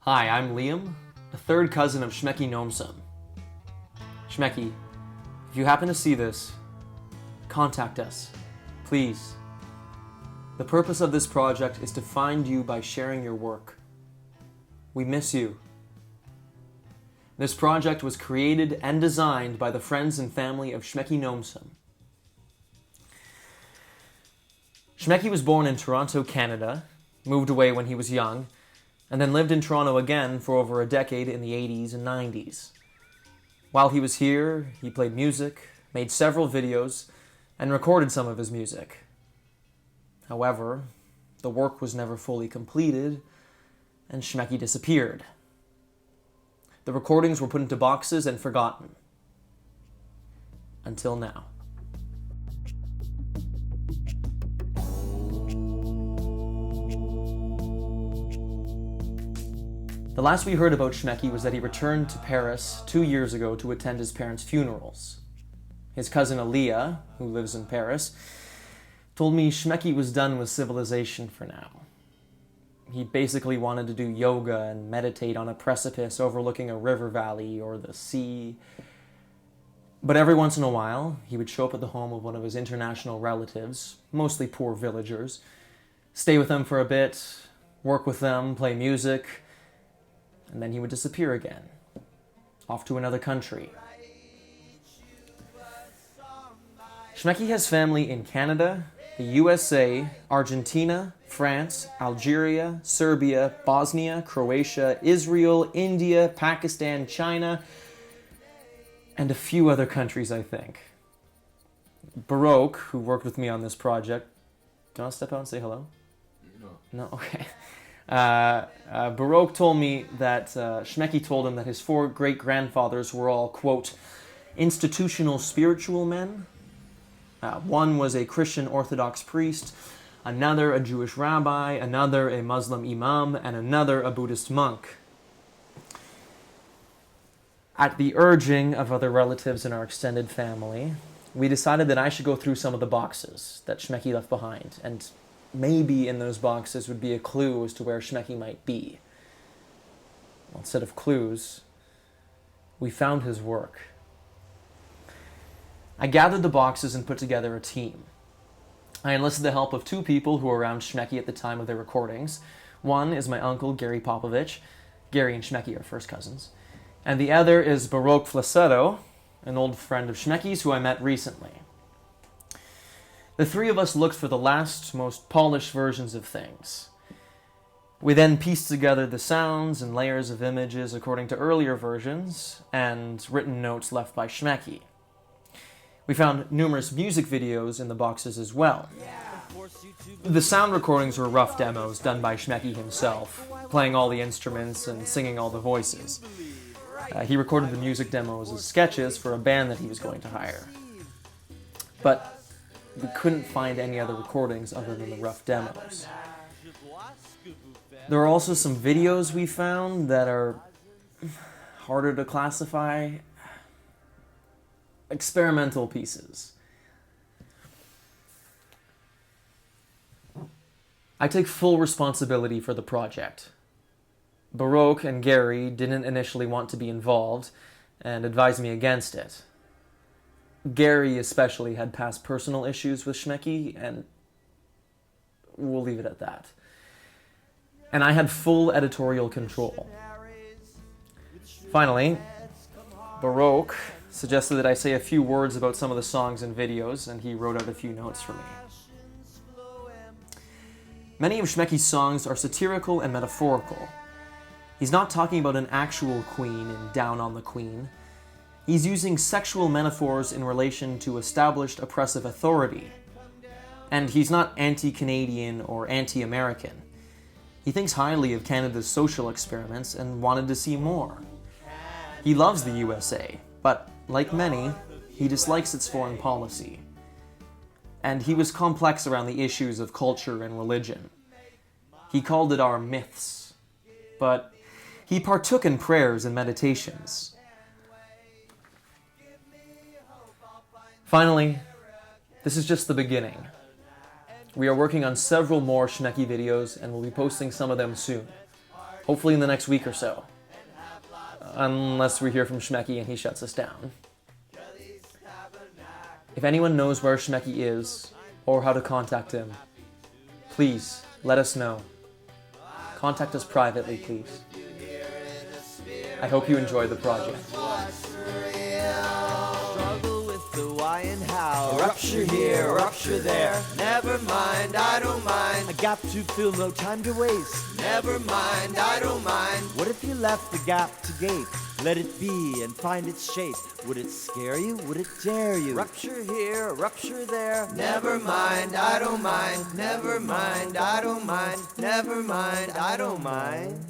Hi, I'm Liam, a third cousin of Schmeki Noamson. Schmeki, if you happen to see this, contact us, please. The purpose of this project is to find you by sharing your work. We miss you. This project was created and designed by the friends and family of Schmeki Noamson. Schmeki was born in Toronto, Canada, moved away when he was young, and then lived in Toronto again for over a decade in the 80s and 90s. While he was here, he played music, made several videos, and recorded some of his music. However, the work was never fully completed, and Schmeki disappeared. The recordings were put into boxes and forgotten. Until now. The last we heard about Schmeki was that he returned to Paris 2 years ago to attend his parents' funerals. His cousin Aaliyah, who lives in Paris, told me Schmeki was done with civilization for now. He basically wanted to do yoga and meditate on a precipice overlooking a river valley or the sea. But every once in a while, he would show up at the home of one of his international relatives, mostly poor villagers, stay with them for a bit, work with them, play music, and then he would disappear again, off to another country. Schmeki has family in Canada, the USA, Argentina, France, Algeria, Serbia, Bosnia, Croatia, Israel, India, Pakistan, China, and a few other countries, I think. Baroque, who worked with me on this project, do you want to step out and say hello? No? Okay. Baroque told me that Schmeki told him that his 4 great-grandfathers were all, quote, institutional spiritual men. One was a Christian Orthodox priest, another a Jewish rabbi, another a Muslim imam, and another a Buddhist monk. At the urging of other relatives in our extended family, we decided that I should go through some of the boxes that Schmeki left behind, and maybe in those boxes would be a clue as to where Schmeki might be. Well, instead of clues, we found his work. I gathered the boxes and put together a team. I enlisted the help of 2 people who were around Schmeki at the time of their recordings. One is my uncle, Gary Popovich. Gary and Schmeki are first cousins. And the other is Baroque Flacetto, an old friend of Schmeki's who I met recently. The 3 of us looked for the last, most polished versions of things. We then pieced together the sounds and layers of images according to earlier versions and written notes left by Schmeki. We found numerous music videos in the boxes as well. The sound recordings were rough demos done by Schmeki himself, playing all the instruments and singing all the voices. He recorded the music demos as sketches for a band that he was going to hire. But we couldn't find any other recordings other than the rough demos. There are also some videos we found that are harder to classify. Experimental pieces. I take full responsibility for the project. Baroque and Gary didn't initially want to be involved and advised me against it. Gary especially had past personal issues with Schmeki, and we'll leave it at that. And I had full editorial control. Finally, Baroque suggested that I say a few words about some of the songs and videos, and he wrote out a few notes for me. Many of Schmeki's songs are satirical and metaphorical. He's not talking about an actual queen and down on the queen. He's using sexual metaphors in relation to established oppressive authority. And he's not anti-Canadian or anti-American. He thinks highly of Canada's social experiments and wanted to see more. He loves the USA, but like many, he dislikes its foreign policy. And he was complex around the issues of culture and religion. He called it our myths, but he partook in prayers and meditations. Finally, this is just the beginning. We are working on several more Schmeki videos and we'll be posting some of them soon. Hopefully in the next week or so. Unless we hear from Schmeki and he shuts us down. If anyone knows where Schmeki is, or how to contact him, please let us know. Contact us privately, please. I hope you enjoy the project. Struggle with the why and how. Rupture here, rupture there. Never mind, I don't mind. A gap to fill, no time to waste. Never mind, I don't mind. What if you left the gap to gape? Let it be and find its shape. Would it scare you? Would it dare you? Rupture here, rupture there. Never mind, I don't mind. Never mind, I don't mind. Never mind, I don't mind.